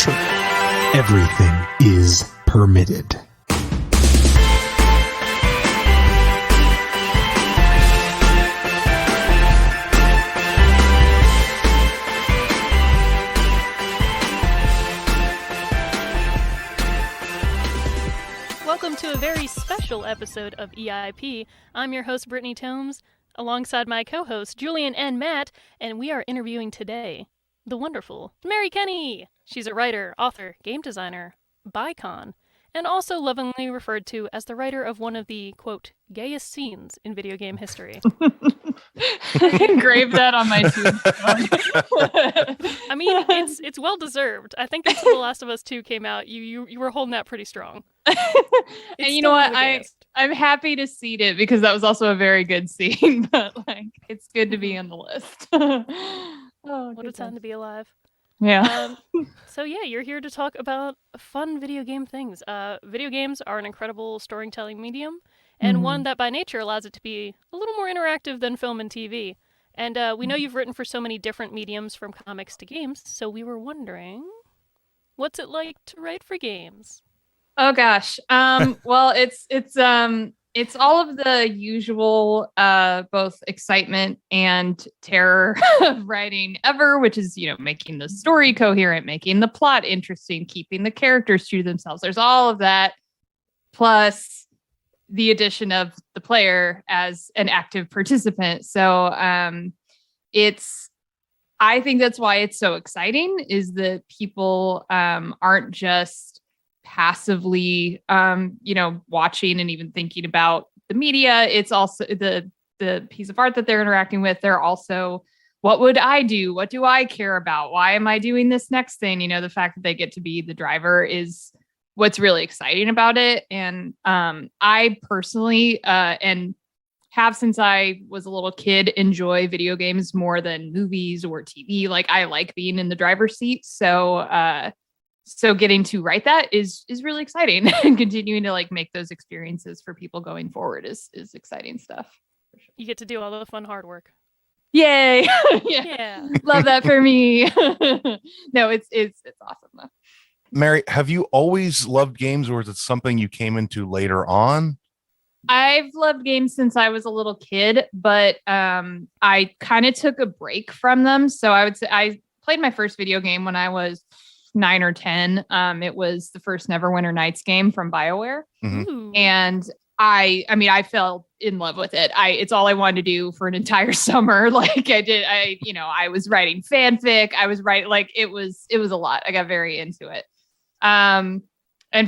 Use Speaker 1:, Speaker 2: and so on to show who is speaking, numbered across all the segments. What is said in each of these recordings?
Speaker 1: true. Everything is permitted.
Speaker 2: Welcome to a very special episode of EIP. I'm your host, Brittany Tomes, alongside my co-hosts, Julian and Matt, and we are interviewing today the wonderful Mary Kenney. She's a writer, author, game designer, bicon, and also lovingly referred to as the writer of one of the, quote, gayest scenes in video game history.
Speaker 3: Engrave that on my tombstone.
Speaker 2: I mean, it's well deserved. I think until The Last of Us 2 came out, you were holding that pretty strong.
Speaker 3: And you know what? I'm happy to seed it because that was also a very good scene. But like, it's good to be on the list.
Speaker 2: What a time to be alive.
Speaker 3: Yeah.
Speaker 2: So yeah, you're here to talk about fun video game things. Video games are an incredible storytelling medium, and one that by nature allows it to be a little more interactive than film and TV. And we know you've written for so many different mediums, from comics to games, so we were wondering, what's it like to write for games?
Speaker 3: Oh gosh. Well, it's all of the usual both excitement and terror of writing ever, which is, making the story coherent, making the plot interesting, keeping the characters true to themselves. There's all of that, plus the addition of the player as an active participant. So I think that's why it's so exciting, is that people aren't just passively watching and even thinking about the media. It's also the piece of art that they're interacting with. They're also, what would I do? What do I care about? Why am I doing this next thing? The fact that they get to be the driver is what's really exciting about it. And I personally and have, since I was a little kid, enjoy video games more than movies or TV. Like, I like being in the driver's seat. So getting to write that is really exciting, and continuing to make those experiences for people going forward is exciting stuff.
Speaker 2: You get to do all the fun hard work.
Speaker 3: Yay.
Speaker 2: Yeah.
Speaker 3: Love that for me. No, it's awesome though.
Speaker 4: Mary, have you always loved games, or is it something you came into later on?
Speaker 3: I've loved games since I was a little kid, but I kind of took a break from them. So I would say I played my first video game when I was 9 or 10. It was the first Neverwinter Nights game from BioWare.
Speaker 4: Mm-hmm.
Speaker 3: And I fell in love with it. It's all I wanted to do for an entire summer. I was writing fanfic. I was writing, it was a lot. I got very into it. And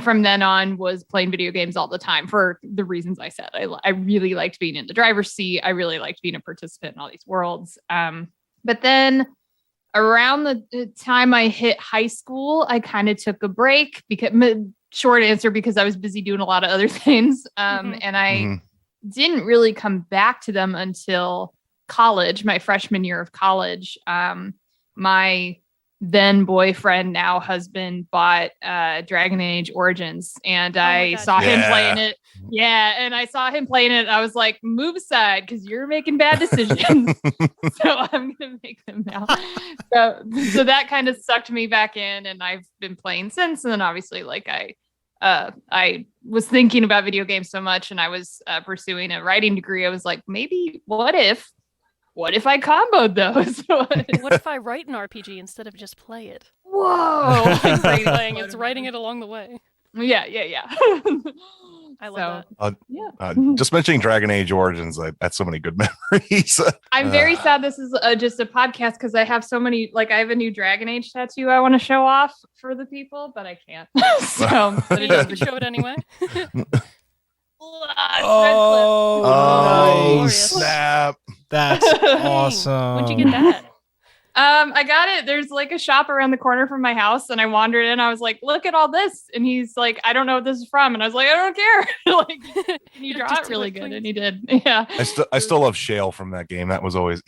Speaker 3: from then on was playing video games all the time for the reasons I said. I really liked being in the driver's seat. I really liked being a participant in all these worlds. But then around the time I hit high school, I kind of took a break, because short answer, because I was busy doing a lot of other things. And I didn't really come back to them until college, my freshman year of college. My then boyfriend, now husband, bought Dragon Age Origins, and I saw him playing it. Yeah, and I saw him playing it. I was like, move aside, because you're making bad decisions. So I'm gonna make them now. So that kind of sucked me back in, and I've been playing since. And then obviously, I was thinking about video games so much, and I was pursuing a writing degree. I was like, maybe what if I comboed those?
Speaker 2: What if I write an RPG instead of just play it?
Speaker 3: Whoa!
Speaker 2: It's writing it along the way.
Speaker 3: Yeah.
Speaker 2: I love
Speaker 4: that. Just mentioning Dragon Age Origins, I had so many good memories.
Speaker 3: I'm very sad this is just a podcast, because I have so many, I have a new Dragon Age tattoo I want to show off for the people, but I can't.
Speaker 2: But you can show it anyway.
Speaker 4: Oh,
Speaker 2: nice.
Speaker 4: Snap.
Speaker 1: That's awesome.
Speaker 2: When'd you get that?
Speaker 3: I got it. There's a shop around the corner from my house, and I wandered in. I was like, look at all this. And he's like, I don't know what this is from. And I was like, I don't care. Can you draw it really good? Please. And he did. Yeah.
Speaker 4: I still love Shale from that game. He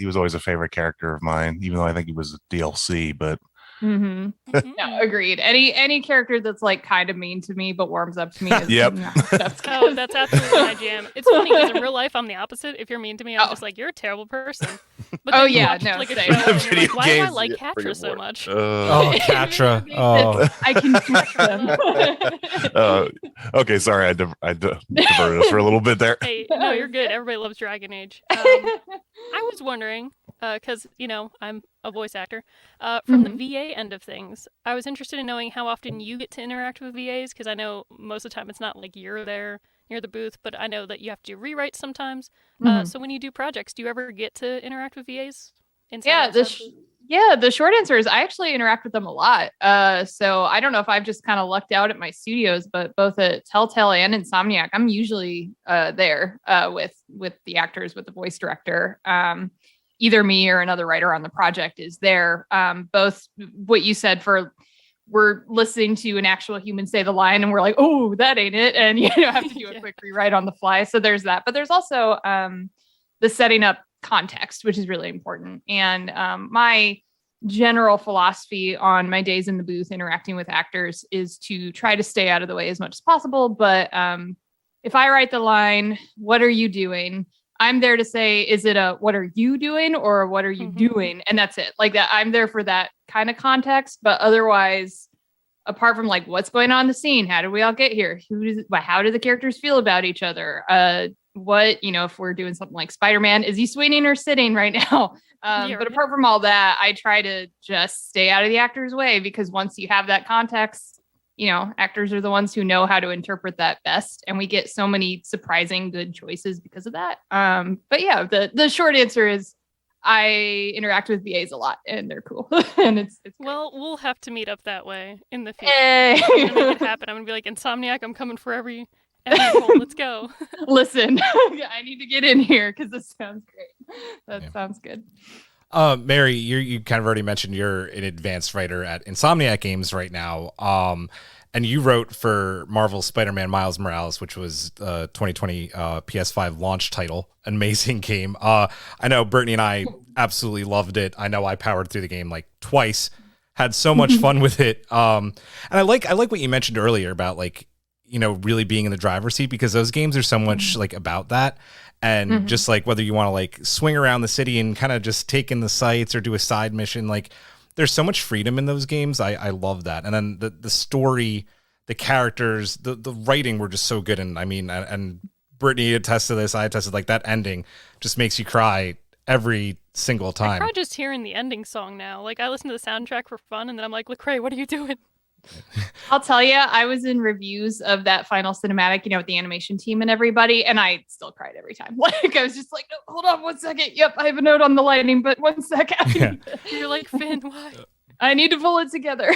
Speaker 4: was always a favorite character of mine, even though I think he was a DLC, but
Speaker 3: Mm-hmm. No, agreed. Any character that's like kind of mean to me but warms up to me is
Speaker 4: Yep.
Speaker 3: that's
Speaker 2: Oh, that's absolutely my jam. It's funny because in real life I'm the opposite. If you're mean to me, I'm
Speaker 3: Oh.
Speaker 2: just like, you're a terrible person. But
Speaker 3: Oh,
Speaker 2: then you
Speaker 3: yeah,
Speaker 2: watch
Speaker 3: no,
Speaker 2: like a
Speaker 3: same.
Speaker 2: show and you're
Speaker 4: Video
Speaker 2: like, why do I
Speaker 4: games,
Speaker 2: like
Speaker 4: yeah, bring
Speaker 2: Catra
Speaker 4: it
Speaker 2: so
Speaker 4: more.
Speaker 2: much?
Speaker 1: Oh, Catra. Oh.
Speaker 3: I can crush them.
Speaker 4: Okay, sorry, I diverted us for a little bit there.
Speaker 2: Hey, no, you're good. Everybody loves Dragon Age. I was wondering, because, I'm a voice actor, from the VA end of things, I was interested in knowing how often you get to interact with VAs, because I know most of the time it's not like you're there near the booth, but I know that you have to do rewrites sometimes. So when you do projects, do you ever get to interact with VAs?
Speaker 3: Yeah, the short answer is I actually interact with them a lot. So I don't know if I've just kind of lucked out at my studios, but both at Telltale and Insomniac, I'm usually there with the actors, with the voice director. Either me or another writer on the project is there. Both what you said we're listening to an actual human say the line and we're like, oh, that ain't it. And have to do a quick rewrite on the fly. So there's that. But there's also the setting up context, which is really important. And my general philosophy on my days in the booth interacting with actors is to try to stay out of the way as much as possible. But if I write the line, what are you doing? I'm there to say, is it a what are you doing or what are you doing? And that's it. Like that, I'm there for that kind of context. But otherwise, apart from like what's going on in the scene, how did we all get here? How do the characters feel about each other? If we're doing something like Spider-Man, is he swinging or sitting right now? But apart from all that, I try to just stay out of the actor's way, because once you have that context, actors are the ones who know how to interpret that best. And we get so many surprising good choices because of that. But yeah, the short answer is I interact with VAs a lot and they're cool. And it's
Speaker 2: well, we'll have to meet up that way in the future.
Speaker 3: Hey.
Speaker 2: I'm gonna make it happen. I'm gonna be like, Insomniac, I'm coming for every role. Let's go.
Speaker 3: Listen, I need to get in here because this sounds great. That sounds good.
Speaker 1: Mary, you kind of already mentioned you're an advanced writer at Insomniac Games right now. And you wrote for Marvel's Spider-Man Miles Morales, which was 2020 PS5 launch title. Amazing game. I know Brittany and I absolutely loved it. I know I powered through the game like twice. Had so much fun with it. And I like what you mentioned earlier about like, really being in the driver's seat, because those games are so much like about that. And just like whether you want to like swing around the city and kind of just take in the sights or do a side mission, like there's so much freedom in those games. I love that. And then the story, the characters, the writing were just so good. And I mean, and Brittany attests to this. I attested, like that ending just makes you cry every single time.
Speaker 2: I cry just hearing the ending song now. Like I listen to the soundtrack for fun and then I'm like, Lecrae, what are you doing?
Speaker 3: I'll tell you, I was in reviews of that final cinematic, with the animation team and everybody, and I still cried every time. Like I was just like, no, hold on 1 second. Yep, I have a note on the lighting, but 1 second.
Speaker 2: You're like, Finn, why?
Speaker 3: I need to pull it together.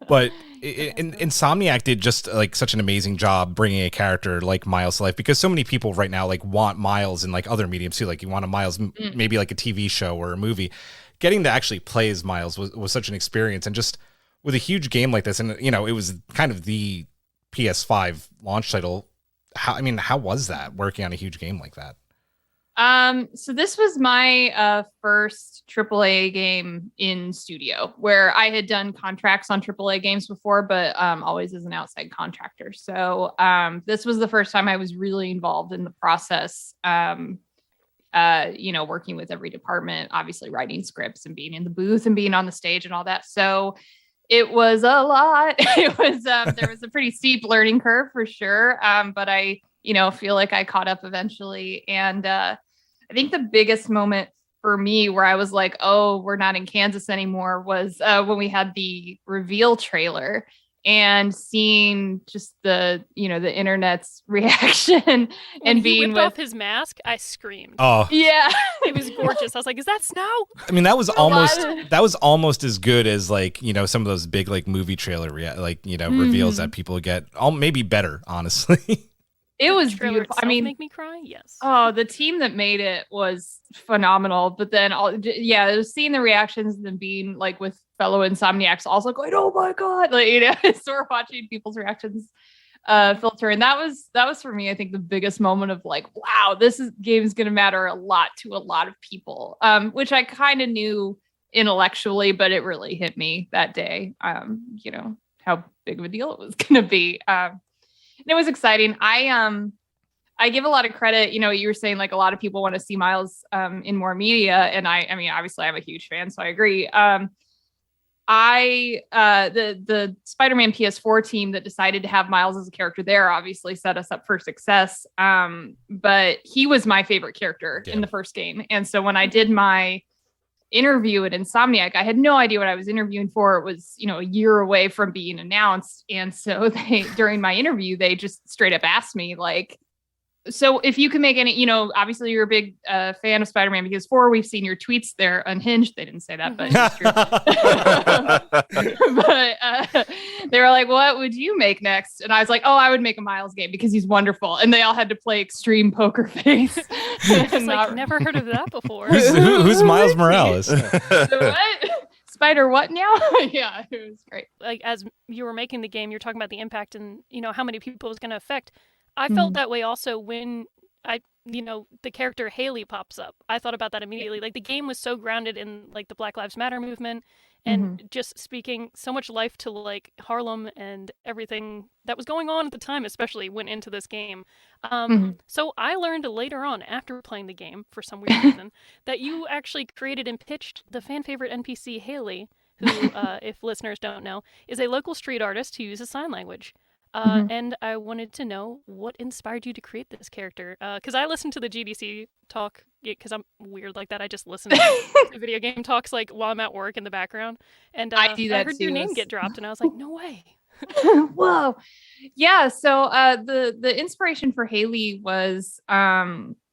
Speaker 1: But Insomniac did just like such an amazing job bringing a character like Miles to life, because so many people right now like want Miles in like other mediums too. Like you want a Miles, maybe like a TV show or a movie. Getting to actually play as Miles was such an experience, and just with a huge game like this, and it was kind of the PS5 launch title. How was that working on a huge game like that?
Speaker 3: So this was my first AAA game in studio, where I had done contracts on AAA games before, but always as an outside contractor. So this was the first time I was really involved in the process. Working with every department, obviously writing scripts and being in the booth and being on the stage and all that. So it was a lot. It was there was a pretty steep learning curve for sure. But I, feel like I caught up eventually. And I think the biggest moment for me where I was like, oh, we're not in Kansas anymore was when we had the reveal trailer and seeing just the internet's reaction
Speaker 2: when
Speaker 3: and
Speaker 2: he
Speaker 3: being
Speaker 2: whipped off his mask, I screamed.
Speaker 1: Oh
Speaker 3: yeah,
Speaker 2: it was gorgeous. I was like, is that snow?
Speaker 1: I mean, that was almost as good as like, some of those big like movie trailer reveals that people get. Maybe better, honestly.
Speaker 3: It was
Speaker 2: trailer
Speaker 3: beautiful. I mean,
Speaker 2: make me cry. Yes.
Speaker 3: Oh, the team that made it was phenomenal. But then, it was seeing the reactions and then being like with fellow Insomniacs, also going, "Oh my god!" Like sort of watching people's reactions filter, and that was for me, I think, the biggest moment of like, wow, game is going to matter a lot to a lot of people, which I kind of knew intellectually, but it really hit me that day. How big of a deal it was going to be. And it was exciting. I give a lot of credit. You were saying like a lot of people want to see Miles in more media. And I mean, obviously I'm a huge fan, so I agree. The Spider-Man PS4 team that decided to have Miles as a character there obviously set us up for success. But he was my favorite character in the first game. And so when I did my interview at Insomniac, I had no idea what I was interviewing for. It was, a year away from being announced. And so during my interview, they just straight up asked me like, so if you can make any, obviously you're a big fan of Spider-Man because 4, we've seen your tweets. They're unhinged. They didn't say that, but it's true. But they were like, what would you make next? And I was like, oh, I would make a Miles game because he's wonderful. And they all had to play extreme poker face.
Speaker 2: It's like, never heard of that before.
Speaker 1: Who's Miles Morales?
Speaker 3: What? Spider what now? Yeah, it was great.
Speaker 2: Like as you were making the game, you're talking about the impact and, how many people it was going to affect. I felt that way also when the character Haley pops up. I thought about that immediately. Like the game was so grounded in like the Black Lives Matter movement and just speaking so much life to like Harlem and everything that was going on at the time, especially went into this game. So I learned later on after playing the game for some weird reason that you actually created and pitched the fan favorite NPC Haley, who, if listeners don't know, is a local street artist who uses sign language. And I wanted to know what inspired you to create this character. Because I listened to the GDC talk, because I'm weird like that. I just listen to video game talks like while I'm at work in the background. And
Speaker 3: I do that
Speaker 2: I heard
Speaker 3: too.
Speaker 2: your name get dropped, and I was like, no way.
Speaker 3: Whoa. Yeah. So the inspiration for Haley was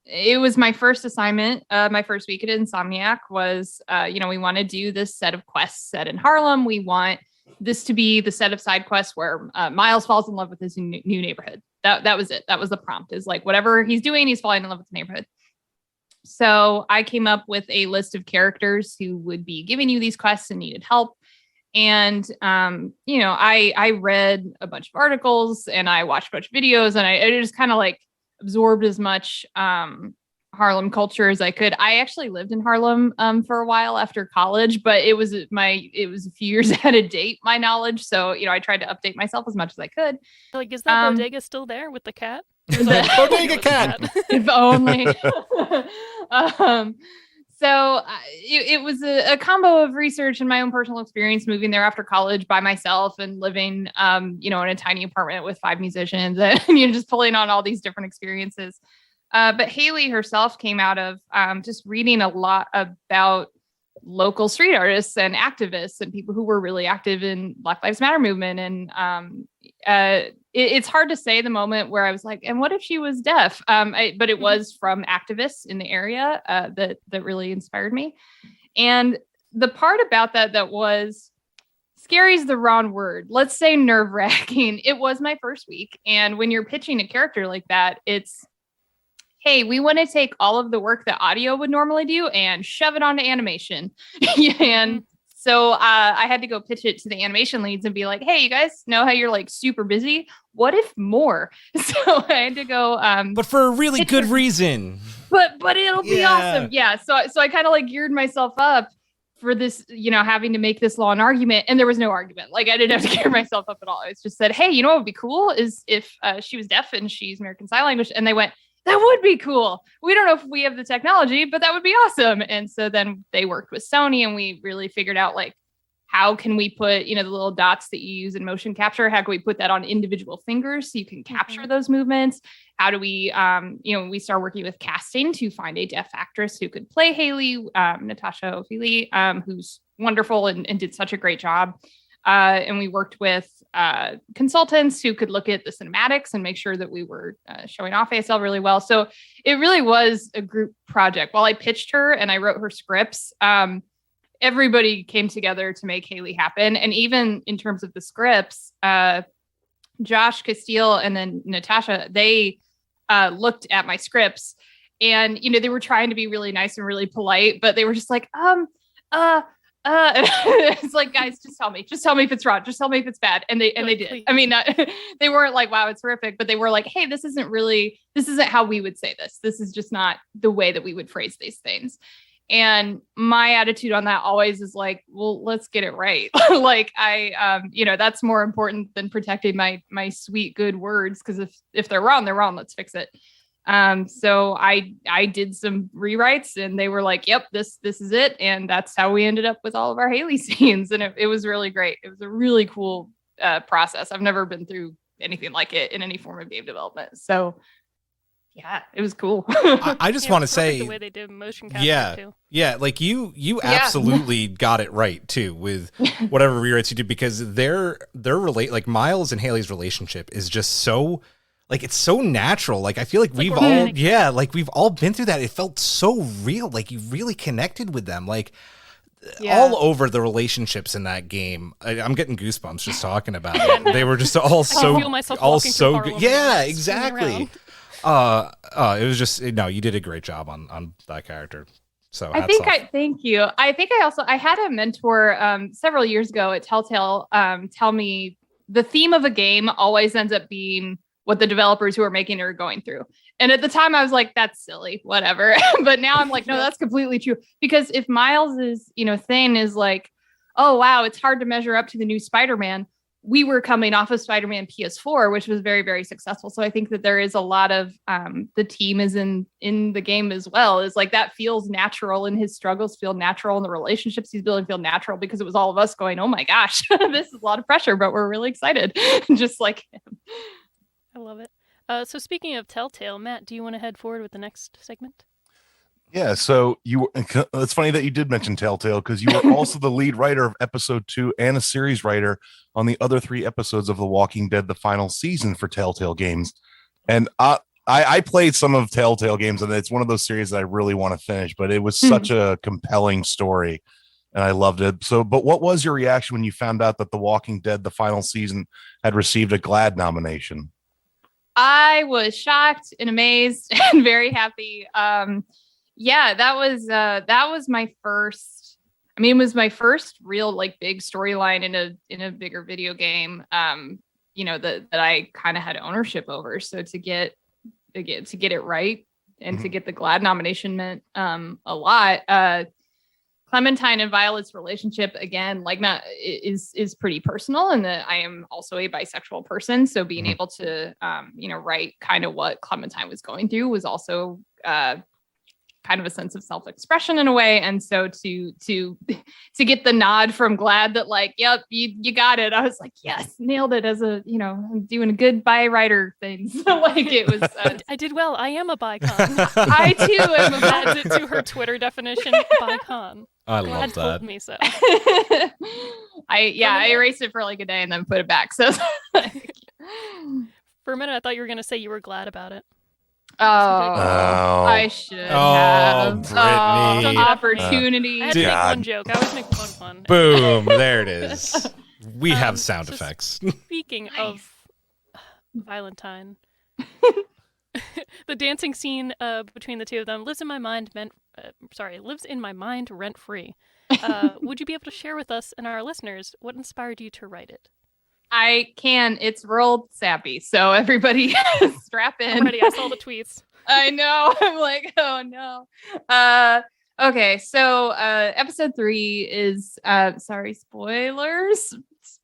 Speaker 3: it was my first assignment. My first week at Insomniac was we want to do this set of quests set in Harlem. We want this to be the set of side quests where Miles falls in love with his new neighborhood. That was it. That was the prompt, is like whatever he's doing, he's falling in love with the neighborhood. So I came up with a list of characters who would be giving you these quests and needed help. And, I read a bunch of articles and I watched a bunch of videos, and I just kind of like absorbed as much Harlem culture as I could. I actually lived in Harlem for a while after college, but it was a few years out of date, my knowledge. So, I tried to update myself as much as I could.
Speaker 2: Like, is that bodega still there with the cat?
Speaker 1: Bodega cat.
Speaker 3: If only. So it was a combo of research and my own personal experience moving there after college by myself and living, in a tiny apartment with 5 musicians and, just pulling on all these different experiences. But Haley herself came out of just reading a lot about local street artists and activists and people who were really active in Black Lives Matter movement. And it's hard to say the moment where I was like, and what if she was deaf? But it was from activists in the area that really inspired me. And the part about that was scary is the wrong word. Let's say nerve-wracking. It was my first week. And when you're pitching a character like that, it's, hey, we want to take all of the work that audio would normally do and shove it onto animation. And so I had to go pitch it to the animation leads and be like, hey, you guys know how you're like super busy? What if more? So I had to go.
Speaker 1: But for a really good reason.
Speaker 3: But it'll be awesome. Yeah. So I kind of like geared myself up for this, having to make this long argument. And there was no argument. Like I didn't have to gear myself up at all. It's just said, hey, you know what would be cool is if she was deaf and she's American Sign Language. And they went, that would be cool. We don't know if we have the technology, but that would be awesome. And so then they worked with Sony and we really figured out like, how can we put, the little dots that you use in motion capture? How can we put that on individual fingers so you can capture those movements? How do we, we start working with casting to find a deaf actress who could play Haley, Natasha O'Feely, who's wonderful and did such a great job. And we worked with consultants who could look at the cinematics and make sure that we were showing off ASL really well. So it really was a group project. While I pitched her and I wrote her scripts, everybody came together to make Haley happen. And even in terms of the scripts, Josh Castile and then Natasha, they looked at my scripts and, they were trying to be really nice and really polite, but they were just like, it's like, guys, just tell me if it's wrong. Just tell me if it's bad. And they did. Please. I mean, they weren't like, wow, it's horrific, but they were like, hey, this isn't how we would say this. This is just not the way that we would phrase these things. And my attitude on that always is like, well, let's get it right. Like that's more important than protecting my sweet, good words. Cause if they're wrong, they're wrong. Let's fix it. So I did some rewrites and they were like, yep, this is it. And that's how we ended up with all of our Haley scenes. And it was really great. It was a really cool process. I've never been through anything like it in any form of game development. So yeah, it was cool.
Speaker 1: I just want to say
Speaker 2: the way they did motion capture too.
Speaker 1: Yeah, like you absolutely got it right too with whatever rewrites you did, because their like Miles and Haley's relationship is just so, like, it's so natural. Like, I feel like we've all been through that. It felt so real. Like, you really connected with them. Like, all over the relationships in that game. I'm getting goosebumps just talking about it. They were just all so good. Yeah, exactly. It was just, you did a great job on that character. So
Speaker 3: thank you. I had a mentor several years ago at Telltale tell me the theme of a game always ends up being what the developers who are making it are going through. And at the time I was like, that's silly, whatever. But now I'm like, no, that's completely true. Because if Miles's, thing is like, oh, wow, it's hard to measure up to the new Spider-Man. We were coming off of Spider-Man PS4, which was very, very successful. So I think that there is a lot of the team is in the game as well. Is like that feels natural, and his struggles feel natural, and the relationships he's building feel natural, because it was all of us going, oh my gosh, this is a lot of pressure, but we're really excited. Just like him.
Speaker 2: I love it. So speaking of Telltale, Matt, do you want to head forward with the next segment?
Speaker 4: Yeah, so it's funny that you did mention Telltale, because you were also the lead writer of episode 2 and a series writer on the other 3 episodes of The Walking Dead, the final season for Telltale Games. And I played some of Telltale Games, and it's one of those series that I really want to finish, but it was such a compelling story, and I loved it. So, but what was your reaction when you found out that The Walking Dead, the final season, had received a GLAAD nomination?
Speaker 3: I was shocked and amazed and very happy. Yeah, that was my first. I mean, it was my first real like big storyline in a bigger video game. That I kind of had ownership over. So to get it right and to get the GLAAD nomination meant a lot. Clementine and Violet's relationship, again, like Matt, is pretty personal, and that I am also a bisexual person. So being able to write kind of what Clementine was going through was also kind of a sense of self-expression in a way. And so to get the nod from GLAAD that like, yep, you got it. I was like, yes, nailed it, as a, I'm doing a good bi writer thing. So like it was.
Speaker 2: I did well. I am a bicon.
Speaker 3: I too am
Speaker 2: adds it to her Twitter definition, bicon.
Speaker 1: I love that.
Speaker 2: Told me so.
Speaker 3: I erased it for like a day and then put it back. So
Speaker 2: for a minute, I thought you were going to say you were glad about it.
Speaker 3: Oh, I should have.
Speaker 1: Brittany.
Speaker 3: Opportunity.
Speaker 2: I had to make one joke. I always make one fun.
Speaker 1: Boom. There it is. We have sound effects.
Speaker 2: Speaking of Valentine, the dancing scene between the two of them lives in my mind rent free. Would you be able to share with us and our listeners what inspired you to write it?
Speaker 3: I can. It's real sappy. So everybody strap in.
Speaker 2: I'm ready. I saw the tweets.
Speaker 3: I know. I'm like, oh no. Okay. So episode 3 is sorry, spoilers,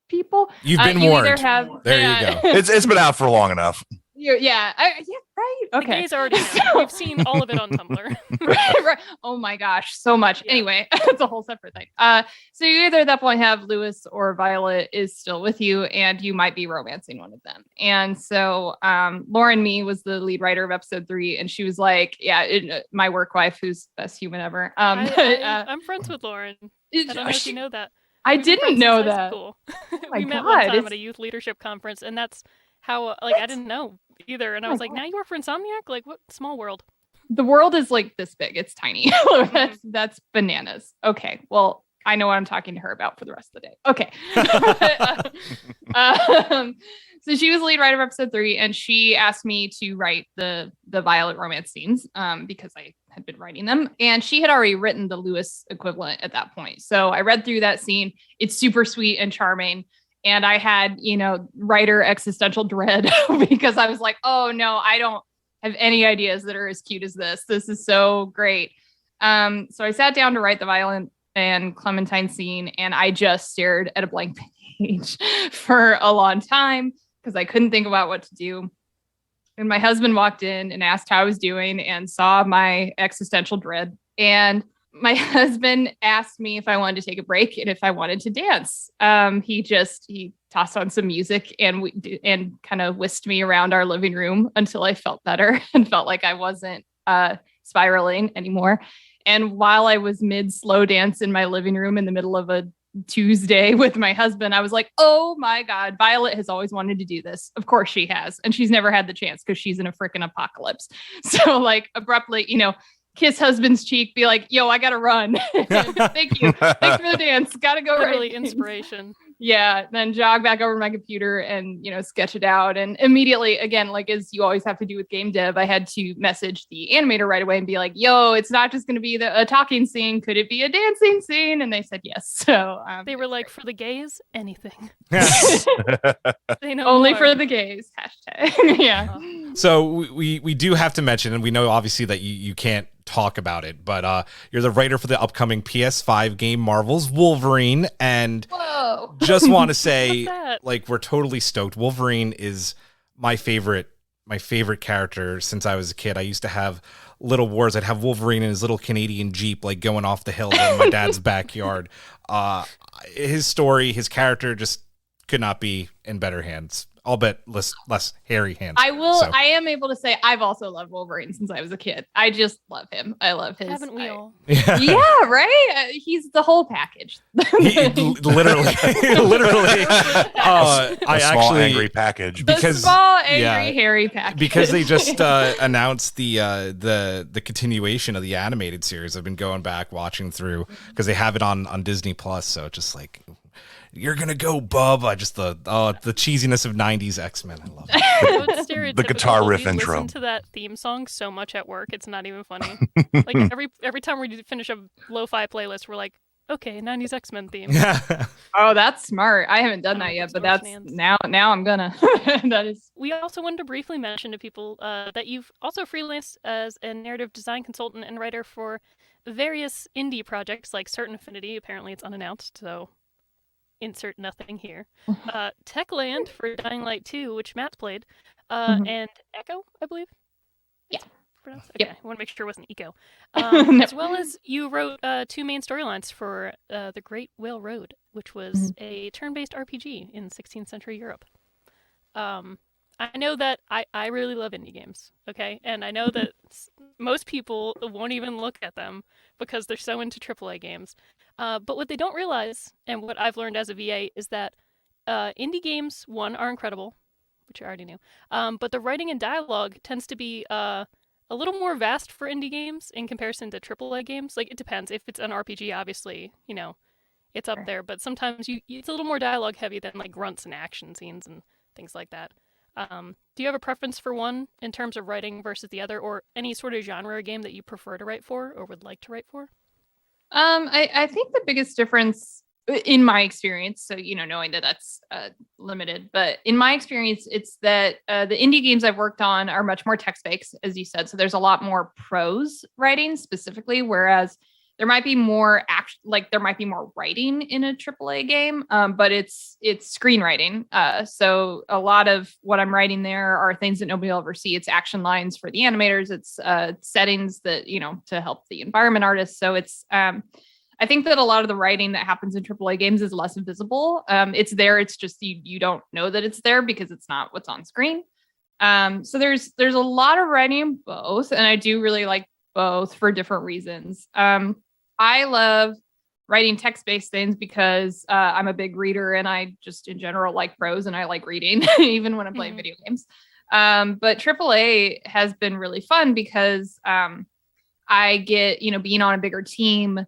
Speaker 3: people.
Speaker 1: You've been warned.
Speaker 3: You
Speaker 1: go.
Speaker 4: It's been out for long enough.
Speaker 3: Yeah, right. Okay.
Speaker 2: The gays already know. We've seen all of it on Tumblr.
Speaker 3: right. Oh my gosh, so much. Yeah. Anyway, it's a whole separate thing. So you either at that point have Lewis or Violet is still with you, and you might be romancing one of them. And so Lauren Me was the lead writer of episode 3, and she was like, "Yeah, my work wife, who's best human ever."
Speaker 2: I'm friends with Lauren. I don't know if you know that.
Speaker 3: I didn't know that.
Speaker 2: Oh
Speaker 3: my
Speaker 2: we met
Speaker 3: God,
Speaker 2: one time at a youth leadership conference, and that's how I didn't know either. And I was like, now you work for Insomniac? Like, what? Small world. The world is like this big. It's tiny. That's bananas. Okay. Well, I know what I'm talking to her about for the rest of the day. Okay. So she was the lead writer of episode 3, and she asked me to write the Violet romance scenes because I had been writing them, and she had already written the Lewis equivalent at that point. So I read through that scene. It's super sweet and charming. And I had, writer existential dread because I was like, oh no, I don't have any ideas that are as cute as this. This is so great.
Speaker 3: So I sat down to write the Violet and Clementine scene, and I just stared at a blank page for a long time because I couldn't think about what to do. And my husband walked in and asked how I was doing and saw my existential dread. And my husband asked me if I wanted to take a break and if I wanted to dance. He tossed on some music and kind of whisked me around our living room until I felt better and felt like I wasn't spiraling anymore. And while I was mid slow dance in my living room in the middle of a Tuesday with my husband, I was like, oh my God, Violet has always wanted to do this. Of course she has. And she's never had the chance because she's in a freaking apocalypse. So like abruptly, kiss husband's cheek, be like, yo, I gotta run. Thank you. Thanks for the dance. Gotta go.
Speaker 2: Literally inspiration.
Speaker 3: Yeah. Then jog back over to my computer and, sketch it out. And immediately, again, like as you always have to do with game dev, I had to message the animator right away and be like, yo, it's not just going to be a talking scene. Could it be a dancing scene? And they said yes. So
Speaker 2: they were like, for the gays, anything.
Speaker 3: They know only more. For the gays. Hashtag. Yeah.
Speaker 1: So we do have to mention, and we know obviously that you can't talk about it, but you're the writer for the upcoming PS5 game Marvel's Wolverine, and
Speaker 3: whoa.
Speaker 1: Just want to say, like, we're totally stoked. Wolverine is my favorite character since I was a kid. I used to have little wars. I'd have Wolverine in his little Canadian Jeep, like going off the hills in my dad's backyard. His story, his character just could not be in better hands. I'll bet less hairy hands.
Speaker 3: I am able to say I've also loved Wolverine since I was a kid. I just love him. I love his.
Speaker 2: Haven't we all?
Speaker 3: Yeah, right? He's the whole package.
Speaker 1: Literally.
Speaker 4: Angry package.
Speaker 3: Because, hairy package.
Speaker 1: Because they just announced the continuation of the animated series. I've been going back watching through because they have it on Disney Plus. So just like, you're gonna go, bub. I just the cheesiness of '90s X-Men. I love it.
Speaker 4: The guitar riff
Speaker 2: we
Speaker 4: intro.
Speaker 2: Listen to that theme song so much at work, it's not even funny. Like every time we finish a lo-fi playlist, we're like, okay, '90s X-Men theme.
Speaker 3: Oh, that's smart. I haven't done that yet, but that's now I'm gonna. That is.
Speaker 2: We also wanted to briefly mention to people that you've also freelanced as a narrative design consultant and writer for various indie projects like Certain Affinity. Apparently, it's unannounced, so. Insert nothing here. Techland for Dying Light 2, which Matt's played, and Echo, I believe.
Speaker 3: Yeah.
Speaker 2: Okay,
Speaker 3: yep.
Speaker 2: I want to make sure it wasn't Eco. No. As well as you wrote two main storylines for The Great Whale Road, which was a turn-based RPG in 16th century Europe. I know that I really love indie games, okay? And I know that most people won't even look at them because they're so into AAA games. But what they don't realize, and what I've learned as a VA, is that indie games, one, are incredible, which I already knew, but the writing and dialogue tends to be a little more vast for indie games in comparison to AAA games. Like, it depends. If it's an RPG, obviously, it's up there, but sometimes it's a little more dialogue heavy than like grunts and action scenes and things like that. Do you have a preference for one in terms of writing versus the other, or any sort of genre or game that you prefer to write for or would like to write for?
Speaker 3: I think the biggest difference in my experience, so, knowing that that's limited, but in my experience, it's that the indie games I've worked on are much more text-based, as you said. So there's a lot more prose writing specifically, whereas there might be more there might be more writing in a AAA game, but it's screenwriting. So a lot of what I'm writing there are things that nobody will ever see. It's action lines for the animators. It's settings that, to help the environment artists. So it's, I think that a lot of the writing that happens in AAA games is less visible. It's there. It's just, you don't know that it's there because it's not what's on screen. So there's a lot of writing in both, and I do really like both for different reasons. I love writing text-based things because I'm a big reader and I just in general like prose and I like reading even when I'm playing video games. But AAA has been really fun because I get, being on a bigger team,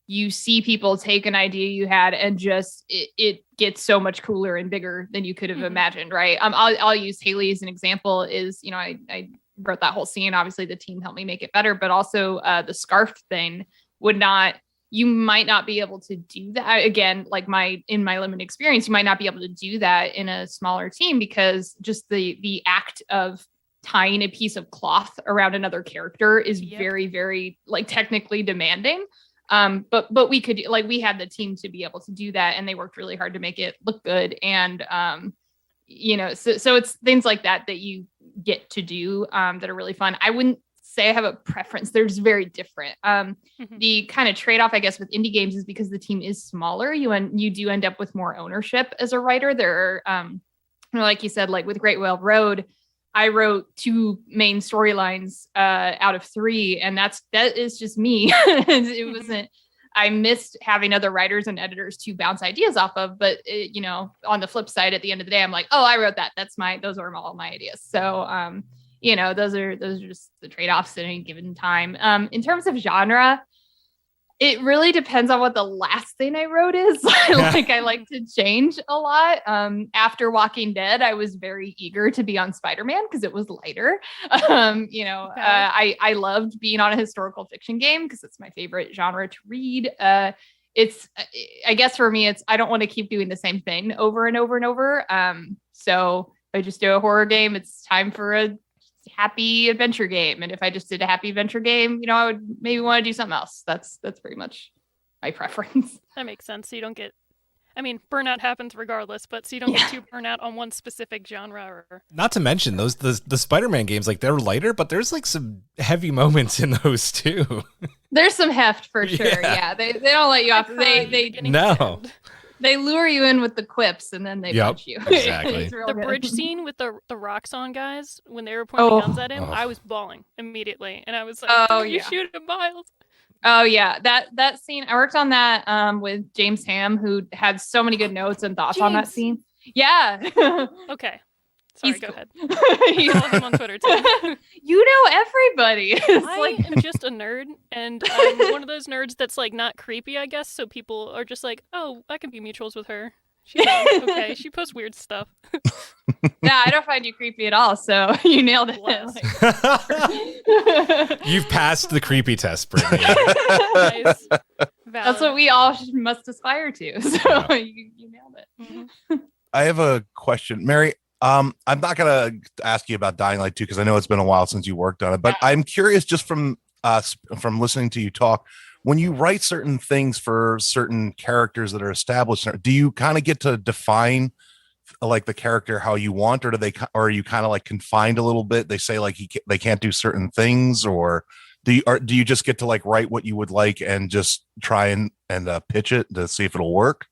Speaker 3: you see people take an idea you had and just it gets so much cooler and bigger than you could have imagined, right? I'll use Haley as an example. Is I wrote that whole scene. Obviously, the team helped me make it better, but also the scarf thing you might not be able to do that. Again, like in my limited experience, you might not be able to do that in a smaller team because just the act of tying a piece of cloth around another character is very, very like technically demanding. But we could, like, we had the team to be able to do that, and they worked really hard to make it look good. And, so it's things like that you get to do that are really fun. I wouldn't say I have a preference. They're just very different. The kind of trade-off, I guess, with indie games is because the team is smaller, you do end up with more ownership as a writer. There are, like you said, like with Great Whale Road, I wrote 2 main storylines out of 3, and that is just me. It wasn't. I missed having other writers and editors to bounce ideas off of, but on the flip side, at the end of the day, I'm like, oh, I wrote that. Those are all my ideas. So, those are just the trade-offs at any given time. In terms of genre, it really depends on what the last thing I wrote is. I like to change a lot. After Walking Dead, I was very eager to be on Spider-Man because it was lighter. I loved being on a historical fiction game because it's my favorite genre to read. I guess for me, I don't want to keep doing the same thing over and over and over. So if I just do a horror game, it's time for a happy adventure game. And if I just did a happy adventure game, I would maybe want to do something else. That's pretty much my preference.
Speaker 2: That makes sense. So you don't get, burnout happens regardless, but so you don't get too burnout on one specific genre.
Speaker 1: Not to mention the Spider-Man games, like, they're lighter, but there's like some heavy moments in those too.
Speaker 3: There's some heft for sure. Yeah, they don't let you off. They lure you in with the quips, and then they punch you.
Speaker 1: Exactly.
Speaker 2: The bridge scene with the rocks on guys, when they were pointing guns at him, I was bawling immediately. And I was like, you shoot him, Miles.
Speaker 3: Oh, yeah. That scene, I worked on that with James Ham, who had so many good notes and thoughts on that scene. Yeah.
Speaker 2: Okay. Sorry, go ahead.
Speaker 3: Follow
Speaker 2: him on Twitter, too.
Speaker 3: You know everybody.
Speaker 2: I am just a nerd, and I'm one of those nerds that's, like, not creepy, I guess, so people are just like, oh, I can be mutuals with her. She's okay. She posts weird stuff.
Speaker 3: Yeah, I don't find you creepy at all, so you nailed it.
Speaker 1: You've passed the creepy test, Brittany.
Speaker 2: Nice.
Speaker 3: That's what we all must aspire to, so you nailed it.
Speaker 2: Mm-hmm.
Speaker 4: I have a question, Mary. I'm not gonna ask you about Dying Light 2 because I know it's been a while since you worked on it, but I'm curious just from listening to you talk, when you write certain things for certain characters that are established, do you kind of get to define like the character how you want, or are you kind of like confined a little bit? They say like they can't do certain things, or do you just get to like write what you would like and just try and pitch it to see if it'll work?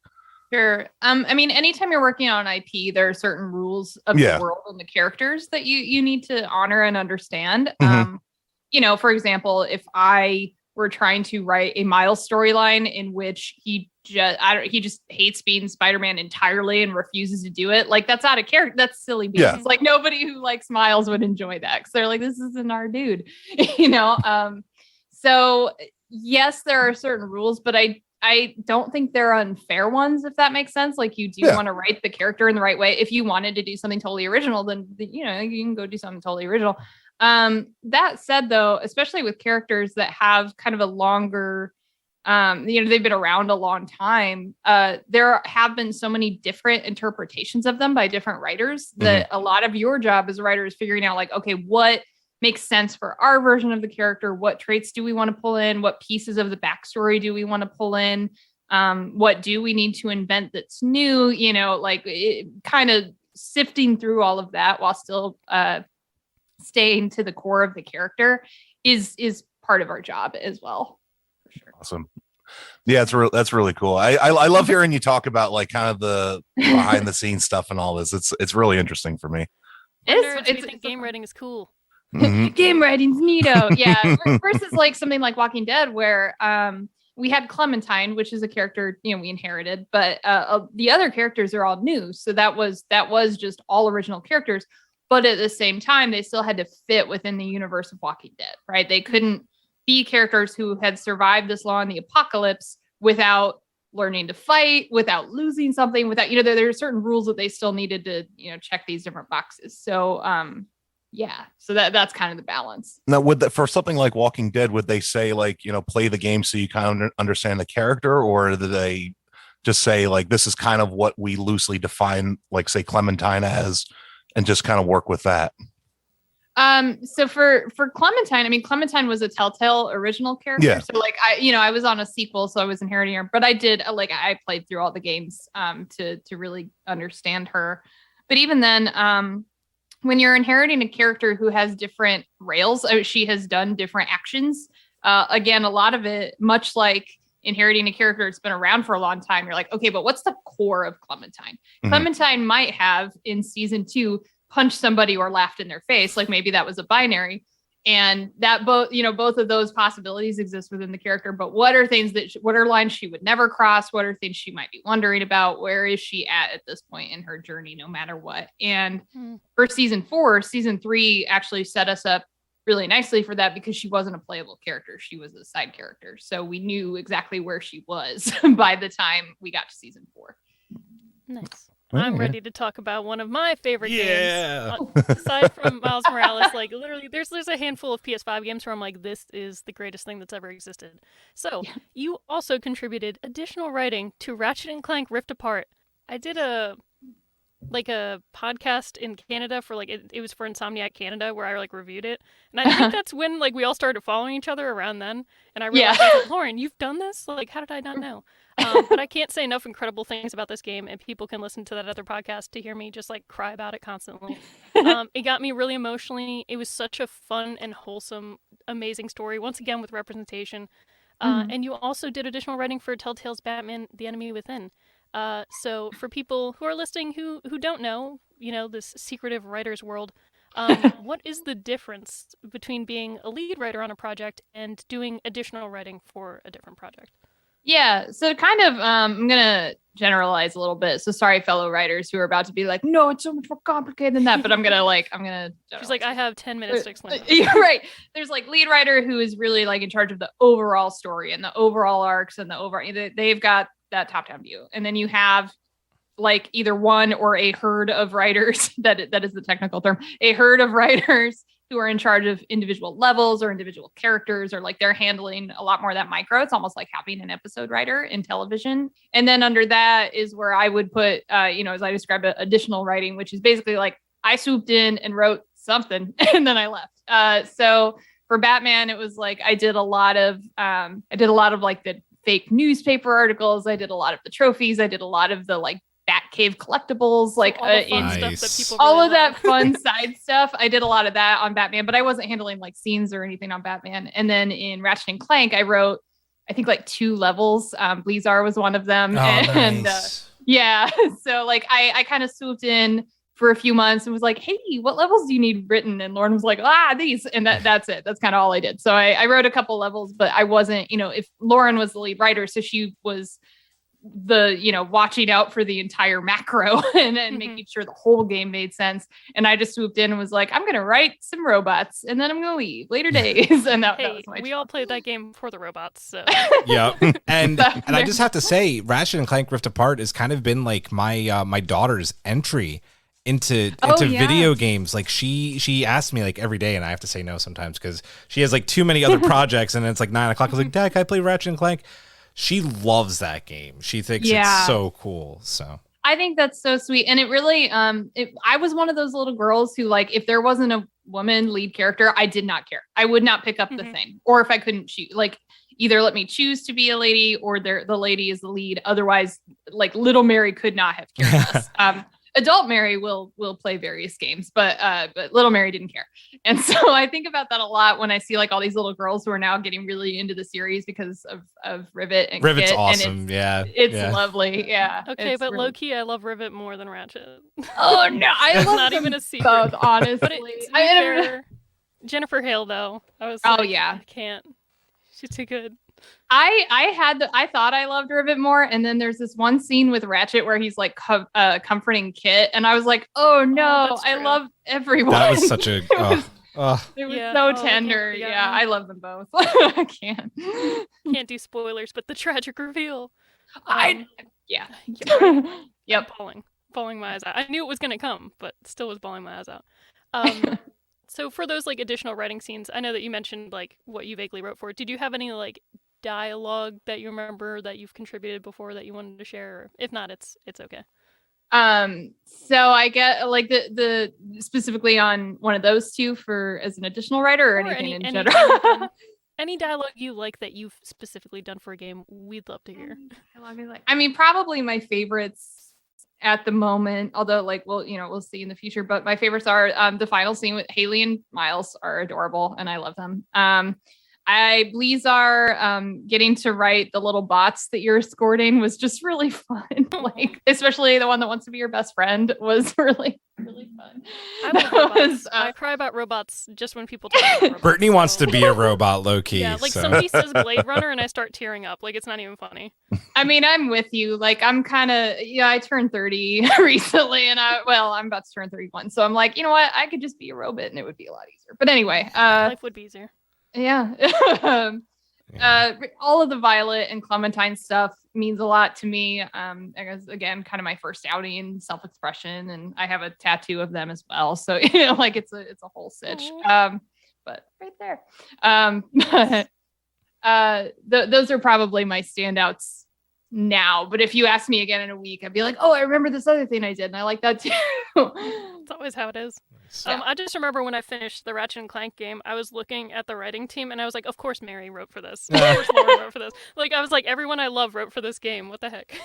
Speaker 3: Sure. Anytime you're working on IP, there are certain rules of the world and the characters that you need to honor and understand. Mm-hmm. For example, if I were trying to write a Miles storyline in which he just hates being Spider-Man entirely and refuses to do it, like, that's out of character. That's silly beans. Yeah. Like, nobody who likes Miles would enjoy that because they're like, this isn't our dude, So yes, there are certain rules, but I don't think they're unfair ones, if that makes sense. Like, you do want to write the character in the right way. If you wanted to do something totally original, then, you can go do something totally original. That said, though, especially with characters that have kind of a longer, they've been around a long time, there have been so many different interpretations of them by different writers that a lot of your job as a writer is figuring out, like, okay, what makes sense for our version of the character? What traits do we want to pull in? What pieces of the backstory do we want to pull in? What do we need to invent that's new? Kind of sifting through all of that while still staying to the core of the character is part of our job as well. For sure.
Speaker 4: Awesome. Yeah, that's really cool. I love hearing you talk about like kind of the behind the scenes stuff and all this. It's really interesting for me.
Speaker 2: It's game writing is cool.
Speaker 4: Mm-hmm.
Speaker 3: Game writing's neato. Yeah. Versus like something like Walking Dead, where we had Clementine, which is a character we inherited, but the other characters are all new. So that was just all original characters. But at the same time, they still had to fit within the universe of Walking Dead, right? They couldn't be characters who had survived this long in the apocalypse without learning to fight, without losing something, without, there are certain rules that they still needed to, check these different boxes. So, so that's kind of the balance.
Speaker 4: Now, for something like Walking Dead, would they say like, play the game so you kind of understand the character, or do they just say like, this is kind of what we loosely define, like say Clementine as, and just kind of work with that?
Speaker 3: So for Clementine, I mean, Clementine was a Telltale original character.
Speaker 4: Yeah.
Speaker 3: So like I was on a sequel, so I was inheriting her, but I did I played through all the games to really understand her. But even then, when you're inheriting a character who has different rails, she has done different actions. Again, a lot of it, much like inheriting a character that's been around for a long time, you're like, okay, but what's the core of Clementine? Mm-hmm. Clementine might have in season 2 punched somebody or laughed in their face, like maybe that was a binary, and that both of those possibilities exist within the character. But what are lines she would never cross? What are things she might be wondering about? Where is she at this point in her journey, no matter what? And for season 3 actually set us up really nicely for that, because she wasn't a playable character. She was a side character. So we knew exactly where she was by the time we got to season 4.
Speaker 2: Nice. I'm ready to talk about one of my favorite games. Aside from Miles Morales, like literally there's a handful of PS5 games where I'm like, this is the greatest thing that's ever existed. So you also contributed additional writing to Ratchet and Clank Rift Apart. I did a podcast in Canada for it was for Insomniac Canada, where I reviewed it. And I think that's when we all started following each other around then. And I realized, Lauren, you've done this? How did I not know? But I can't say enough incredible things about this game, and people can listen to that other podcast to hear me just cry about it constantly. It got me really emotionally. It was such a fun and wholesome, amazing story, once again with representation. And you also did additional writing for Telltale's Batman: The Enemy Within. So for people who are listening who don't know, this secretive writer's world, what is the difference between being a lead writer on a project and doing additional writing for a different project?
Speaker 3: Yeah, so kind of, I'm going to generalize a little bit. So sorry, fellow writers who are about to be like, no, it's so much more complicated than that. But I'm going to
Speaker 2: She's like, I have 10 minutes to explain.
Speaker 3: You're right. There's lead writer who is really in charge of the overall story and the overall arcs and the overall, they've got that top-down view. And then you have either one or a herd of writers, that is the technical term, a herd of writers who are in charge of individual levels or individual characters, or they're handling a lot more of that micro. It's almost like having an episode writer in television. And then under that is where I would put, as I described it, additional writing, which is basically I swooped in and wrote something and then I left. So for Batman, it was I did a lot of the fake newspaper articles. I did a lot of the trophies. I did a lot of the Batcave collectibles, all of that fun side stuff. I did a lot of that on Batman, but I wasn't handling scenes or anything on Batman. And then in Ratchet and Clank, I wrote, I think 2 levels. Bleezar was one of them.
Speaker 1: Nice.
Speaker 3: So I kind of swooped in for a few months and was like, hey, what levels do you need written? And Lauren was like, these. And that's it. That's kind of all I did. So I wrote a couple levels, but I wasn't, if Lauren was the lead writer, so she was the watching out for the entire macro and making sure the whole game made sense. And I just swooped in and was like, I'm gonna write some robots and then I'm gonna leave later days. And that was my
Speaker 2: we all played that game for the robots, so
Speaker 1: yeah. And I just have to say, Ratchet and Clank Rift Apart has kind of been my my daughter's entry into video games. She asks me every day, and I have to say no sometimes because she has too many other projects, and it's 9 o'clock. I was like, Dad, can I play Ratchet and Clank? She loves that game. She thinks it's so cool. So
Speaker 3: I think that's so sweet. And it really, I was one of those little girls who if there wasn't a woman lead character, I did not care. I would not pick up the thing. Or if I couldn't choose, either let me choose to be a lady or the lady is the lead. Otherwise, little Mary could not have cared less. Adult Mary will play various games, but little Mary didn't care. And so I think about that a lot when I see all these little girls who are now getting really into the series because of Rivet and
Speaker 1: Rivet's
Speaker 3: Kit,
Speaker 1: awesome.
Speaker 3: And it's lovely. Yeah.
Speaker 2: Okay, but really... low key, I love Rivet more than Ratchet.
Speaker 3: Oh no, I love
Speaker 2: not even a secret.
Speaker 3: Both, honestly.
Speaker 2: But fair, Jennifer Hale though, I was I can't. She's too good.
Speaker 3: I thought I loved Rivet more, and then there's this one scene with Ratchet where he's comforting Kit, and I was like, oh no, I love everyone.
Speaker 1: That was such a
Speaker 3: it was so tender. I love them both. I
Speaker 2: can't do spoilers, but the tragic reveal.
Speaker 3: Yep.
Speaker 2: Bawling my eyes out. I knew it was gonna come, but still was bawling my eyes out. So for those additional writing scenes, I know that you mentioned what you vaguely wrote for. Did you have any dialogue that you remember that you've contributed before that you wanted to share? Or if not, it's okay.
Speaker 3: So I get like the specifically on one of those two for as an additional writer or anything in general.
Speaker 2: Any dialogue you like that you've specifically done for a game, we'd love to hear.
Speaker 3: I mean, probably my favorites at the moment, although like we'll see in the future, but my favorites are the final scene with Haley and Miles are adorable and I love them. Blizzar, getting to write the little bots that you're escorting was just really fun. Like, especially the one that wants to be your best friend was really, really fun.
Speaker 2: I cry about robots just when people talk about robots.
Speaker 1: Brittany wants to be a robot, low key.
Speaker 2: Yeah, like somebody says Blade Runner and I start tearing up. Like, it's not even funny.
Speaker 3: I mean, I'm with you. Like, I'm kind of, I turned 30 recently and I'm about to turn 31. So I'm like, you know what? I could just be a robot and it would be a lot easier. But anyway.
Speaker 2: Life would be easier.
Speaker 3: Yeah. All of the Violet and Clementine stuff means a lot to me. I guess again, kind of my first outing in self-expression, and I have a tattoo of them as well. So like it's a whole sitch. But right there. Those are probably my standouts now. But if you ask me again in a week, I'd be like, oh, I remember this other thing I did, and I like that too.
Speaker 2: It's always how it is.
Speaker 3: Yeah.
Speaker 2: I just remember when I finished the Ratchet and Clank game, I was looking at the writing team and I was like, of course Mary wrote for this. Of course Laura wrote for this. Like, I was like, everyone I love wrote for this game. What the heck?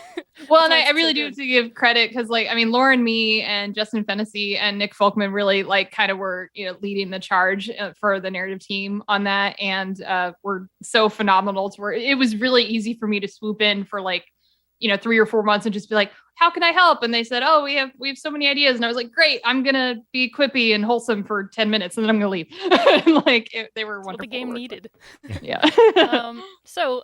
Speaker 3: Well, and I really do have to give credit because, like, I mean, Lauren, me, and Justin Fennessy and Nick Folkman really, like, kind of were, leading the charge for the narrative team on that. And were so phenomenal to where it was really easy for me to swoop in for, like, 3 or 4 months and just be like, how can I help? And they said, oh, we have so many ideas. And I was like, great, I'm going to be quippy and wholesome for 10 minutes and then I'm going to leave. They were wonderful.
Speaker 2: What the game needed.
Speaker 3: Yeah.
Speaker 2: So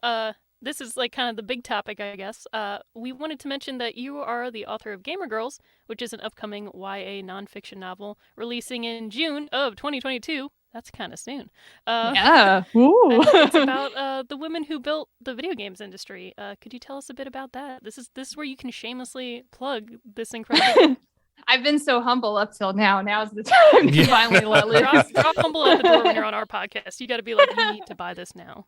Speaker 2: this is like kind of the big topic, I guess. We wanted to mention that you are the author of Gamer Girls, which is an upcoming YA nonfiction novel releasing in June of 2022. That's kind of soon.
Speaker 3: Yeah. Ooh.
Speaker 2: It's about the women who built the video games industry. Could you tell us a bit about that? This is where you can shamelessly plug this incredible.
Speaker 3: I've been so humble up till now. Now's the time to finally let loose.
Speaker 2: Drop humble at the door when you're on our podcast. You got to be like, you need to buy this now.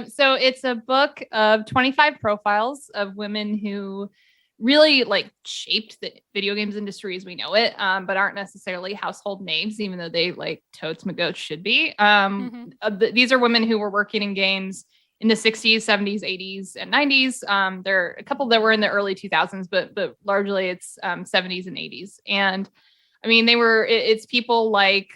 Speaker 3: So it's a book of 25 profiles of women who really like shaped the video games industry as we know it, but aren't necessarily household names, even though they like totes magotes should be. These are women who were working in games in the 60s, 70s, 80s, and 90s. There are a couple that were in the early 2000s, but largely it's 70s and 80s. And I mean, it's people like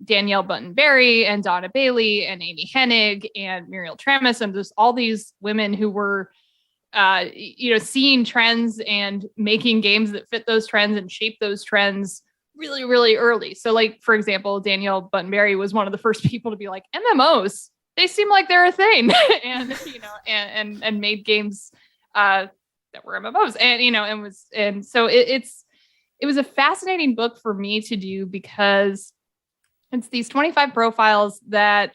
Speaker 3: Danielle Button-Berry and Donna Bailey and Amy Hennig and Muriel Tramis and just all these women who were seeing trends and making games that fit those trends and shape those trends really, really early. So like, for example, Danielle Button-Berry was one of the first people to be like, MMOs, they seem like they're a thing. and made games that were MMOs so it was a fascinating book for me to do because it's these 25 profiles that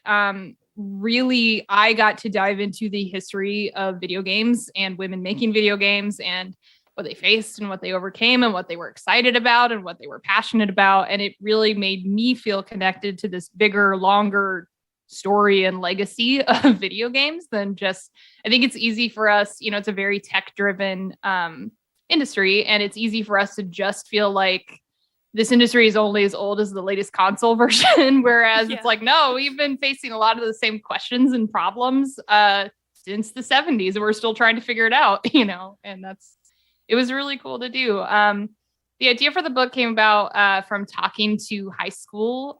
Speaker 3: really I got to dive into the history of video games and women making video games and what they faced and what they overcame and what they were excited about and what they were passionate about. And it really made me feel connected to this bigger, longer story and legacy of video games than just, I think it's easy for us, it's a very tech driven industry. And it's easy for us to just feel like this industry is only as old as the latest console version. Whereas it's like, no, we've been facing a lot of the same questions and problems since the 70s. And we're still trying to figure it out, and it was really cool to do. The idea for the book came about from talking to high school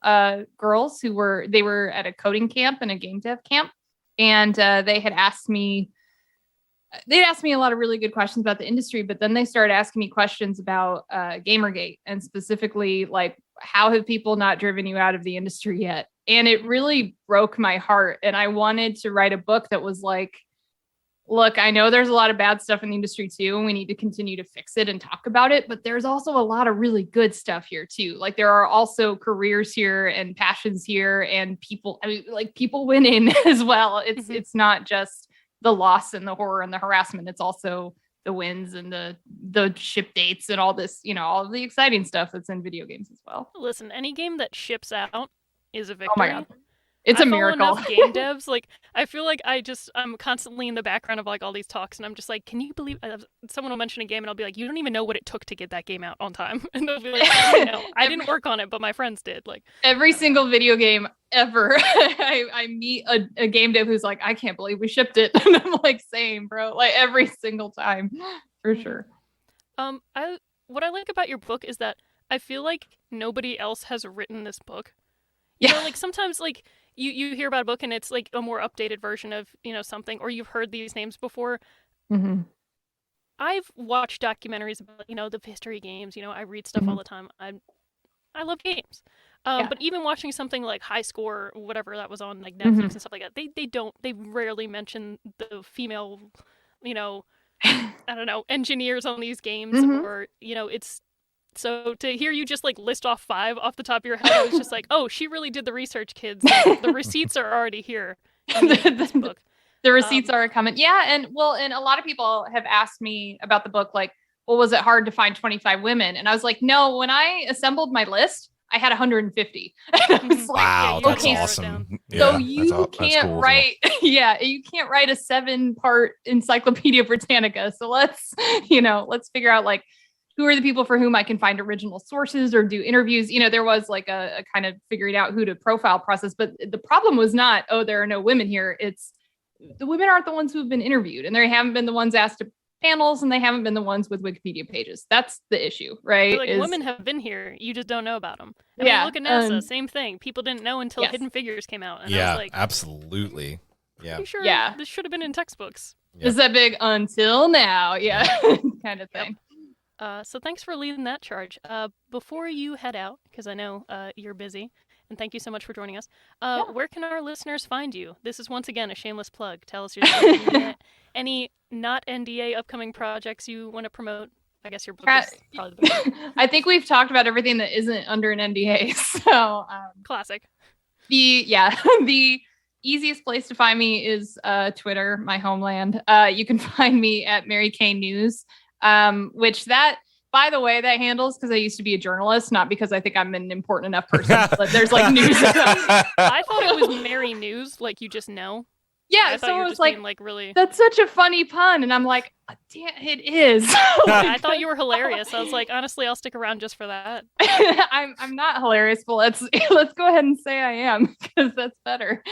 Speaker 3: girls who were at a coding camp and a game dev camp. And they had asked me a lot of really good questions about the industry, but then they started asking me questions about Gamergate and specifically like, how have people not driven you out of the industry yet? And it really broke my heart. And I wanted to write a book that was like, look, I know there's a lot of bad stuff in the industry too, and we need to continue to fix it and talk about it, but there's also a lot of really good stuff here too. Like there are also careers here and passions here and people winning as well. It's not just the loss and the horror and the harassment. It's also the wins and the ship dates and all this, all of the exciting stuff that's in video games as well.
Speaker 2: Listen, any game that ships out is a victory.
Speaker 3: Oh my God. It's
Speaker 2: I
Speaker 3: a
Speaker 2: follow
Speaker 3: miracle.
Speaker 2: enough game devs. Like, I feel like I'm constantly in the background of like all these talks, and I'm just like, can you believe someone will mention a game, and I'll be like, you don't even know what it took to get that game out on time, and they'll be like, I know, I didn't work on it, but my friends did. Like
Speaker 3: every single video game ever, I meet a game dev who's like, I can't believe we shipped it, and I'm like, same, bro. Like every single time, for sure.
Speaker 2: What I like about your book is that I feel like nobody else has written this book.
Speaker 3: Yeah.
Speaker 2: Like sometimes like you hear about a book and it's like a more updated version of, something, or you've heard these names before.
Speaker 3: Mm-hmm.
Speaker 2: I've watched documentaries about, the history of games. I read stuff all the time. I love games. But even watching something like High Score or whatever that was on like Netflix and stuff like that, they rarely mention the female, I don't know, engineers on these games, or, it's so to hear you just like list off 5 off the top of your head, I was just like, oh, she really did the research, kids. Like, the receipts are already here in this book.
Speaker 3: The receipts are coming. Yeah. And a lot of people have asked me about the book, like, well, was it hard to find 25 women? And I was like, no, when I assembled my list, I had 150. I was like,
Speaker 1: wow, that's
Speaker 3: okay,
Speaker 1: awesome.
Speaker 3: So you can't cool, write, you can't write a 7-part Encyclopedia Britannica. So let's figure out like, who are the people for whom I can find original sources or do interviews? There was like a kind of figuring out who to profile process, but the problem was not, oh, there are no women here. It's the women aren't the ones who have been interviewed, and they haven't been the ones asked to panels, and they haven't been the ones with Wikipedia pages. That's the issue, right?
Speaker 2: Like women have been here, you just don't know about them. I mean, look at NASA, same thing. People didn't know until Hidden Figures came out. And I was like,
Speaker 1: absolutely. Yeah.
Speaker 2: Pretty sure this should have been in textbooks.
Speaker 1: Yep.
Speaker 3: Is that big until now? Yeah, kind of thing.
Speaker 2: So thanks for leading that charge. Before you head out, because I know you're busy, and thank you so much for joining us, where can our listeners find you? This is once again a shameless plug. Tell us your any not NDA upcoming projects you want to promote. I guess your book is probably the best.
Speaker 3: I think we've talked about everything that isn't under an NDA. So
Speaker 2: classic.
Speaker 3: The easiest place to find me is Twitter, my homeland. You can find me at Mary Kenney News. Which that, by the way, that handles because I used to be a journalist, not because I think I'm an important enough person. But there's like news.
Speaker 2: I thought it was Mary News, like you just know.
Speaker 3: Yeah, so it was like really. That's such a funny pun, and I'm like, oh, damn, it is.
Speaker 2: I thought you were hilarious. I was like, honestly, I'll stick around just for that.
Speaker 3: I'm not hilarious, but let's go ahead and say I am because that's better.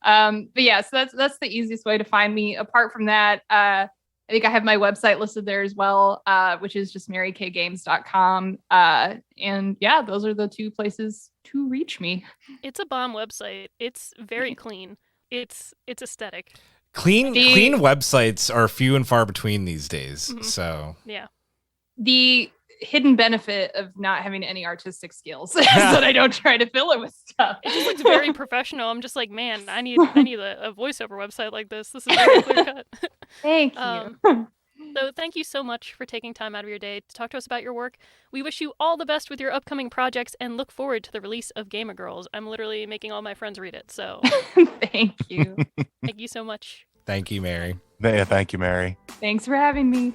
Speaker 3: But yeah, so that's the easiest way to find me. Apart from that, I think I have my website listed there as well, which is just marykgames.com. And yeah, those are the 2 places to reach me.
Speaker 2: It's a bomb website. It's very clean. It's aesthetic.
Speaker 1: Clean websites are few and far between these days. So
Speaker 2: yeah.
Speaker 3: The hidden benefit of not having any artistic skills is that I don't try to fill it with stuff.
Speaker 2: It just looks very professional. I'm just like, man, I need a voiceover website like this. This is very clear cut.
Speaker 3: Thank you.
Speaker 2: So thank you so much for taking time out of your day to talk to us about your work. We wish you all the best with your upcoming projects and look forward to the release of Gamer Girls. I'm literally making all my friends read it. So
Speaker 3: thank you.
Speaker 2: Thank you so much.
Speaker 1: Thank you, Mary.
Speaker 4: Yeah, thank you, Mary.
Speaker 3: Thanks for having me.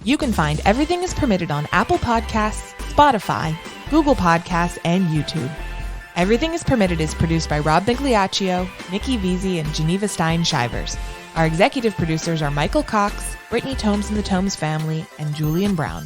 Speaker 5: You can find Everything is Permitted on Apple Podcasts, Spotify, Google Podcasts, and YouTube. Everything is Permitted is produced by Rob Bigliaccio, Nikki Veazey, and Geneva Stein-Shivers. Our executive producers are Michael Cox, Brittany Tomes and the Tomes family, and Julian Brown.